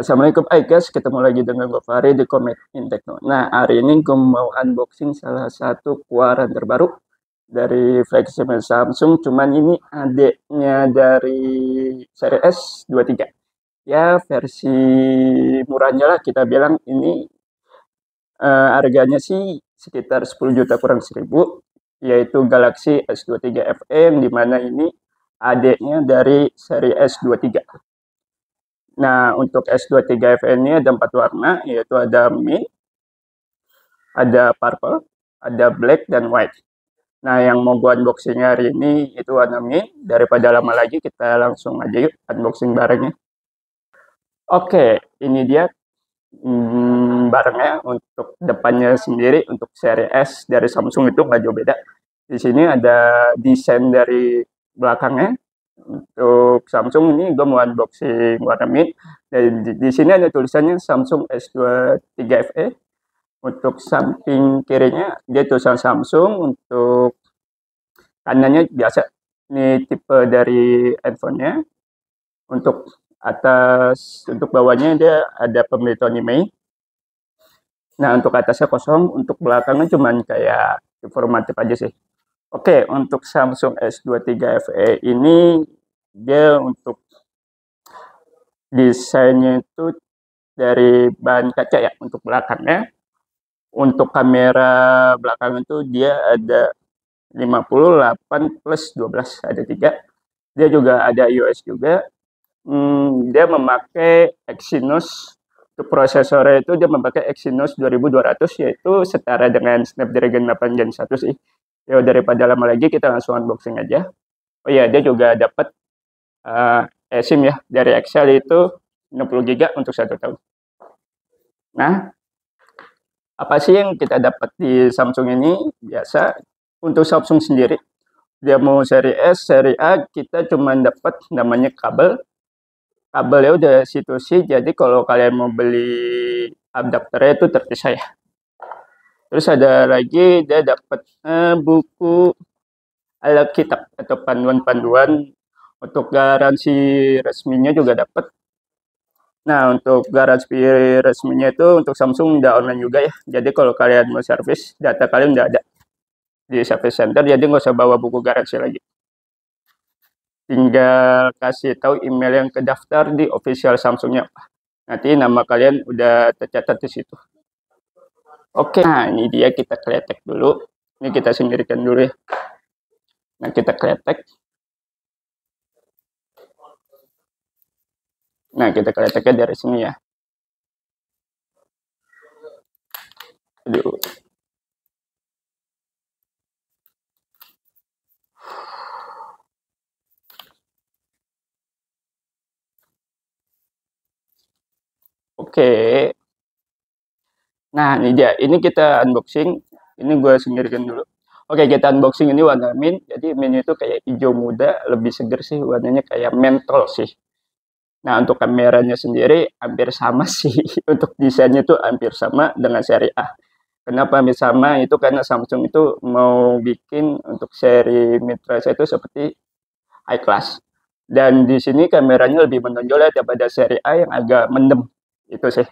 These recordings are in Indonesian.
Assalamualaikum, guys, ketemu lagi dengan gue Fahri di Comet in Techno. Nah, hari ini gue mau unboxing salah satu keluaran terbaru dari flagship Samsung, cuman ini adiknya dari seri S23. Ya, versi murahnya lah kita bilang ini harganya sih sekitar 10 juta kurang 1000, yaitu Galaxy S23 FE yang dimana ini adiknya dari seri S23. Nah, untuk S23 FE ini ada 4 warna, yaitu ada mint, ada purple, ada black, dan white. Nah, yang mau gue unboxing hari ini itu warna mint. Daripada lama lagi, kita langsung aja yuk unboxing barangnya. Oke, ini dia barangnya. Untuk depannya sendiri, untuk seri S dari Samsung itu nggak jauh beda. Di sini ada desain dari belakangnya. Untuk Samsung ini gue mau unboxing warna mint. Dan di sini ada tulisannya Samsung S23 FE. Untuk samping kirinya dia tulisan Samsung. Untuk kanannya biasa ini tipe dari handphonenya. Untuk atas, untuk bawahnya dia ada pemberitahuan email. Nah, untuk atasnya kosong, untuk belakangnya cuman kayak informatif aja sih. Oke, untuk Samsung S23 FE ini dia untuk desainnya itu dari bahan kaca ya untuk belakangnya. Untuk kamera belakang itu dia ada 58 plus 12, ada 3. Dia juga ada iOS juga. Dia memakai Exynos. Untuk prosesornya itu dia memakai Exynos 2200, yaitu setara dengan Snapdragon 8 Gen 1 sih. Ya, daripada lama lagi kita langsung unboxing aja. Oh iya, dia juga dapat eSIM ya dari Excel itu 60 GB untuk 1 tahun. Nah, apa sih yang kita dapat di Samsung ini? Biasa untuk Samsung sendiri, dia mau seri S, seri A, kita cuma dapat namanya kabel. Kabelnya udah situ sih, jadi kalau kalian mau beli adapternya itu terpisah ya. Terus ada lagi dia dapat buku Alkitab atau panduan-panduan. Untuk garansi resminya juga dapat. Nah, untuk garansi resminya itu untuk Samsung udah online juga ya. Jadi kalau kalian mau servis, data kalian udah ada di service center, jadi nggak usah bawa buku garansi lagi. Tinggal kasih tahu email yang kedaftar di official Samsungnya. Nanti nama kalian udah tercatat di situ. Oke, nah ini dia, kita kletek dulu. Ini kita sendirikan dulu ya. Nah, kita kletek. Nah, kita kleteknya dari sini ya. Aduh. Oke. Nah, ini dia. Ini kita unboxing. Ini gue sendirikan dulu. Oke, kita unboxing ini warna mint. Jadi mint itu kayak hijau muda, lebih seger sih. Warnanya kayak mentol sih. Nah, untuk kameranya sendiri hampir sama sih. Untuk desainnya itu hampir sama dengan seri A. Kenapa hampir sama? Itu karena Samsung itu mau bikin untuk seri mid-range itu seperti high class. Dan di sini kameranya lebih menonjol ya daripada seri A yang agak mendem. Itu sih.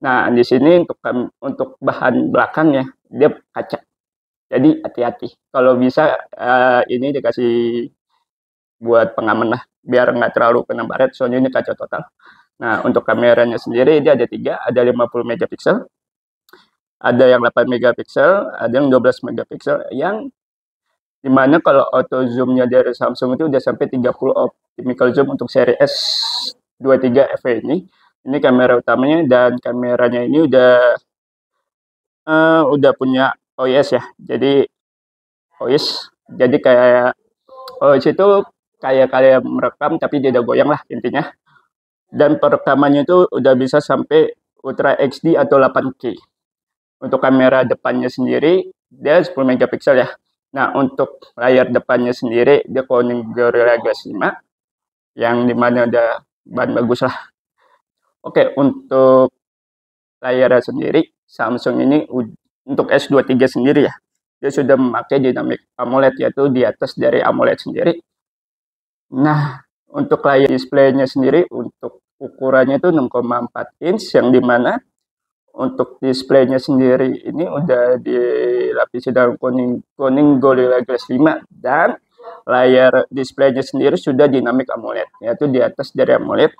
Nah, di sini untuk bahan belakangnya dia kaca. Jadi hati-hati. Kalau bisa ini dikasih buat pengaman lah, biar nggak terlalu kena baret. Soalnya ini kaca total. Nah, untuk kameranya sendiri dia ada 3, ada 50 megapiksel, ada yang 8 megapiksel, ada yang 12 megapiksel, yang dimana kalau auto zoomnya dari Samsung itu udah sampai 30 optical zoom untuk seri S23 FE ini. Ini kamera utamanya, dan kameranya ini udah punya OIS ya. Jadi OIS, jadi kayak OIS itu kayak kalian merekam tapi dia udah goyang lah intinya. Dan perekamannya itu udah bisa sampai Ultra HD atau 8K. Untuk kamera depannya sendiri dia 10 megapiksel ya. Nah, untuk layar depannya sendiri dia Corning Gorilla Glass 5 yang dimana ada bahan bagus lah. Oke, untuk layarnya sendiri Samsung ini untuk S23 sendiri ya, dia sudah memakai Dynamic AMOLED, yaitu di atas dari AMOLED sendiri. Nah, untuk layar displaynya sendiri untuk ukurannya itu 6,4 inch, yang dimana untuk displaynya sendiri ini udah dilapisi dalam kuning Gorilla Glass 5, dan layar displaynya sendiri sudah dynamic AMOLED, yaitu di atas dari AMOLED,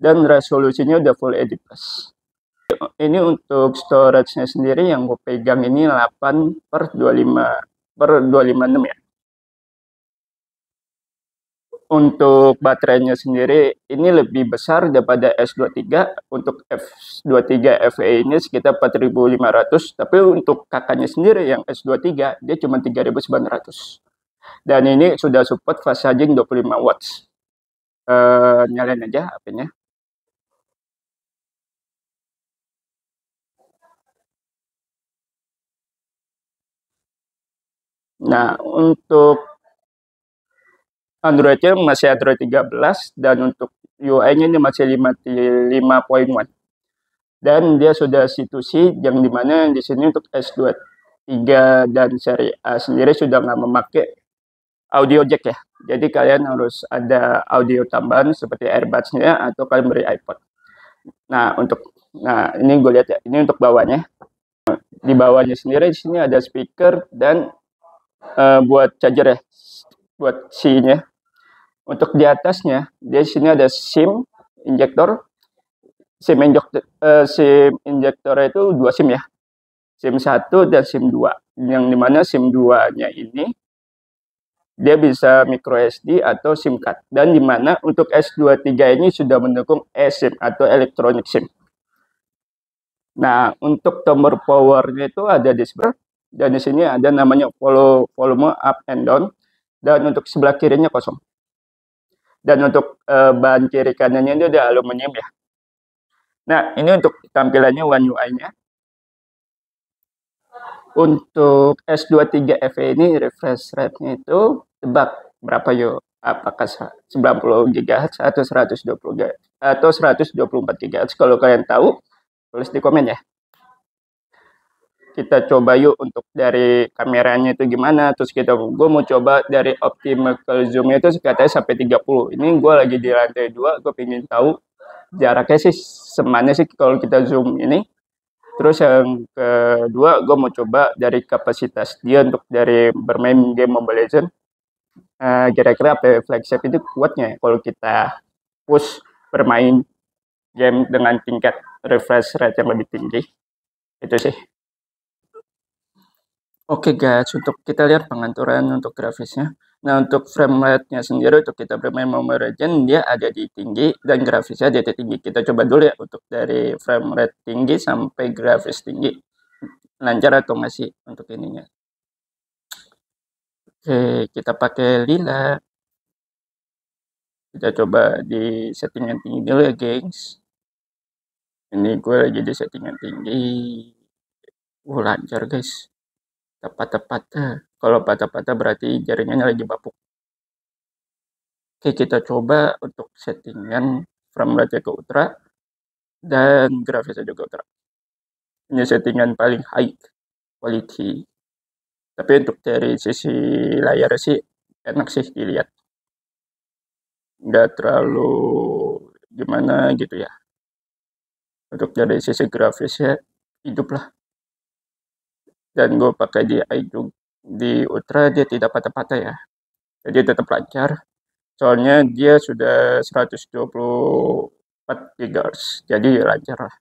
dan resolusinya udah Full HD+. Ini untuk storage-nya sendiri yang gue pegang ini 8/25/256 ya. Untuk baterainya sendiri ini lebih besar daripada S23. Untuk S23 FE ini sekitar 4.500, tapi untuk kakaknya sendiri yang S23 dia cuma 3.900. Dan ini sudah support fast charging 25 watts. Nyalain aja HP-nya. Nah, untuk Android-nya masih Android 13, dan untuk UI-nya ini masih 5.1. Dan dia sudah C2C, yang dimana di sini untuk S23 dan seri A sendiri sudah nggak memakai audio jack ya. Jadi kalian harus ada audio tambahan seperti earbuds-nya atau kalian beri iPod. Nah ini gue lihat ya, ini untuk bawahnya. Di bawahnya sendiri di sini ada speaker dan buat charger ya, buat C-nya. Untuk di atasnya, di sini ada SIM injektor. SIM injektor itu dua SIM ya. SIM 1 dan SIM 2. Yang dimana SIM 2-nya ini dia bisa micro SD atau SIM card. Dan dimana untuk S23 ini sudah mendukung eSIM atau electronic SIM. Nah, untuk tombol powernya itu ada di sebelah, dan di sini ada namanya volume up and down, dan untuk sebelah kirinya kosong. Dan untuk bahan kiri kanannya itu ada aluminium ya. Nah, ini untuk tampilannya One UI-nya. Untuk S23 FE ini refresh rate-nya itu tebak berapa yuk? Apakah 90 GHz atau 120 GHz atau 124 GHz? Kalau kalian tahu, tulis di komen ya. Kita coba yuk untuk dari kameranya itu gimana. Terus gue mau coba dari optical zoom itu katanya sampai 30. Ini gue lagi di lantai 2, gue pengen tahu jaraknya sih semana sih kalau kita zoom ini. Terus yang kedua, gue mau coba dari kapasitas dia untuk dari bermain game Mobile Legends. Kira-kira apa flagship itu kuatnya kalau kita push bermain game dengan tingkat refresh rate yang lebih tinggi. Itu sih. Oke guys, untuk kita lihat pengaturan untuk grafisnya. Nah, untuk frame rate-nya sendiri untuk kita bermain Mobile Legends dia ada di tinggi dan grafisnya ada di tinggi. Kita coba dulu ya untuk dari frame rate tinggi sampai grafis tinggi. Lancar atau nggak sih untuk ininya? Oke, kita pakai lila. Kita coba di settingan tinggi dulu ya, gengs. Ini gue lagi di settingan tinggi. Lancar guys. Tepat-tepat. Kalau patah-patah berarti jaringannya lagi bapuk. Oke, kita coba untuk settingan frame rate ke ultra dan grafisnya juga ultra. Ini settingan paling high quality. Tapi untuk dari sisi layar sih enak sih dilihat. Nggak terlalu gimana gitu ya. Untuk dari sisi grafisnya hidup lah. Dan gue pakai di di ultra dia tidak patah-patah ya. Jadi tetap lancar. Soalnya dia sudah 124 GHz. Jadi lancar lah.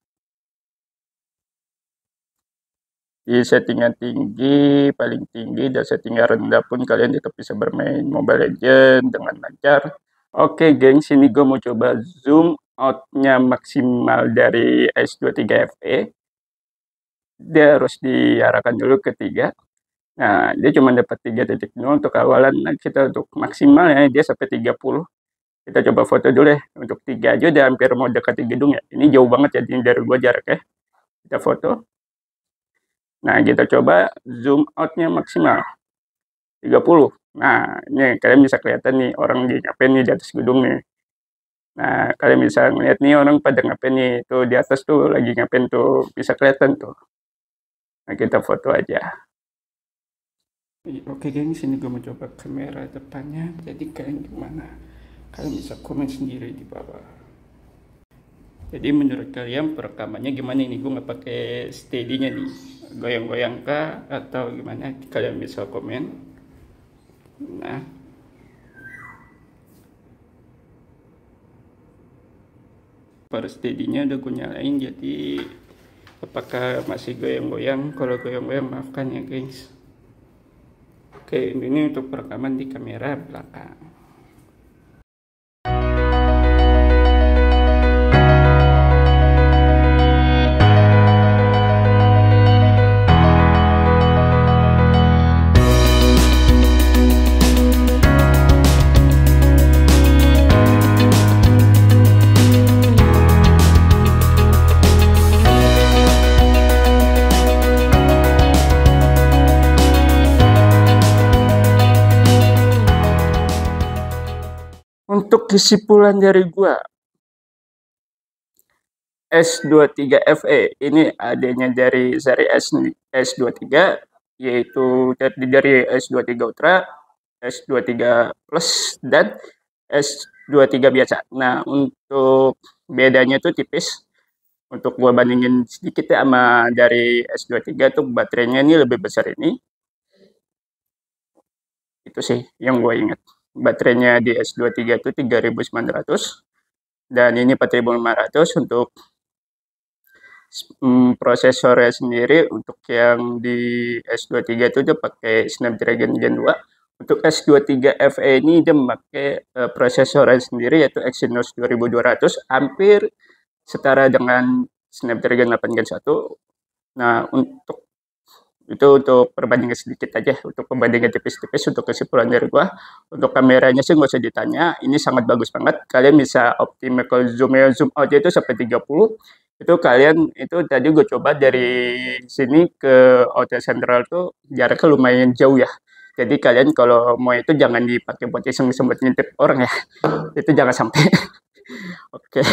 Di settingan tinggi, paling tinggi, dan settingan rendah pun kalian tetap bisa bermain Mobile Legends dengan lancar. Oke gengs, ini gue mau coba zoom out-nya maksimal dari S23 FE. Dia harus diarahkan dulu ke 3. Nah, dia cuma dapat 3.0 untuk awalan. Nah, kita untuk maksimalnya dia sampai 30. Kita coba foto dulu ya. Untuk 3 aja udah hampir mau dekat di gedung ya. Ini jauh banget ya dari gua jaraknya. Kita foto. Nah, kita coba zoom out-nya maksimal 30. Nah, ini kalian bisa kelihatan nih orang lagi ngapain nih di atas gedung nih. Nah, kalian bisa ngeliat nih orang pada ngapain nih. Tuh di atas tuh lagi ngapain tuh. Bisa kelihatan tuh. Nah, kita foto aja. Oke geng, sini gue mau coba kamera depannya. Jadi kalian gimana? Kalian bisa komen sendiri di bawah. Jadi menurut kalian perekamannya gimana ini? Gue nggak pakai steady-nya nih, goyang-goyang kah atau gimana? Kalian bisa komen. Nah, per steady-nya udah gue nyalain, jadi apakah masih goyang-goyang? Kalau goyang-goyang maafkan ya guys. Oke, ini untuk perekaman di kamera belakang. Untuk kesimpulan dari gua, S23FE ini adanya dari seri S23, yaitu terdiri dari S23 Ultra, S23 Plus, dan S23 biasa. Nah, untuk bedanya tuh tipis. Untuk gua bandingin sedikit ya sama dari S23 tuh baterainya ini lebih besar ini. Itu sih yang gue ingat. Baterainya di S23 itu 3900 dan ini 4500 untuk prosesornya sendiri. Untuk yang di S23 itu dia pakai Snapdragon Gen 2. Untuk S23 FE ini dia memakai prosesornya sendiri yaitu Exynos 2200, hampir setara dengan Snapdragon 8 Gen 1. Nah, untuk perbandingan sedikit aja, untuk perbandingan tipis-tipis. Untuk kesimpulan dari gua, untuk kameranya sih nggak usah ditanya, ini sangat bagus banget. Kalian bisa optimal zoom out itu sampai 30. Itu kalian, itu tadi gue coba dari sini ke Hotel Central tuh jaraknya lumayan jauh ya. Jadi kalian kalau mau itu jangan dipakai buat iseng-iseng buat ngintip orang ya. Itu jangan sampai. Oke.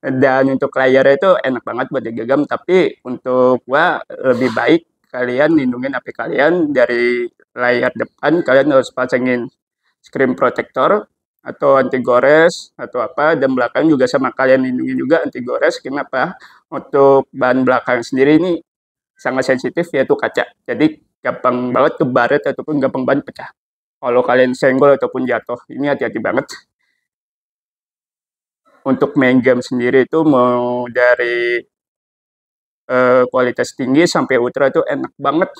Dan untuk layarnya itu enak banget buat digenggam, tapi untuk gua lebih baik kalian lindungin HP kalian dari layar depan. Kalian harus pasangin screen protector atau anti gores atau apa, dan belakang juga sama kalian lindungi juga anti gores. Kenapa? Untuk bahan belakang sendiri ini sangat sensitif, yaitu kaca. Jadi gampang banget kebaret ataupun gampang banget pecah. Kalau kalian senggol ataupun jatuh, ini hati-hati banget. Untuk main game sendiri itu mau dari kualitas tinggi sampai ultra itu enak banget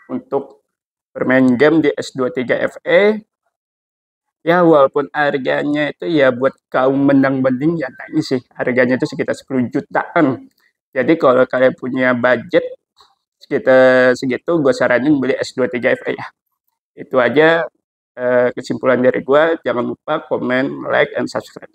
untuk bermain game di S23 FE. Ya walaupun harganya itu ya buat kaum menang-mending ya ini sih harganya itu sekitar 10 jutaan. Jadi kalau kalian punya budget sekitar segitu, gue saranin beli S23 FE ya. Itu aja kesimpulan dari gue. Jangan lupa komen, like, and subscribe.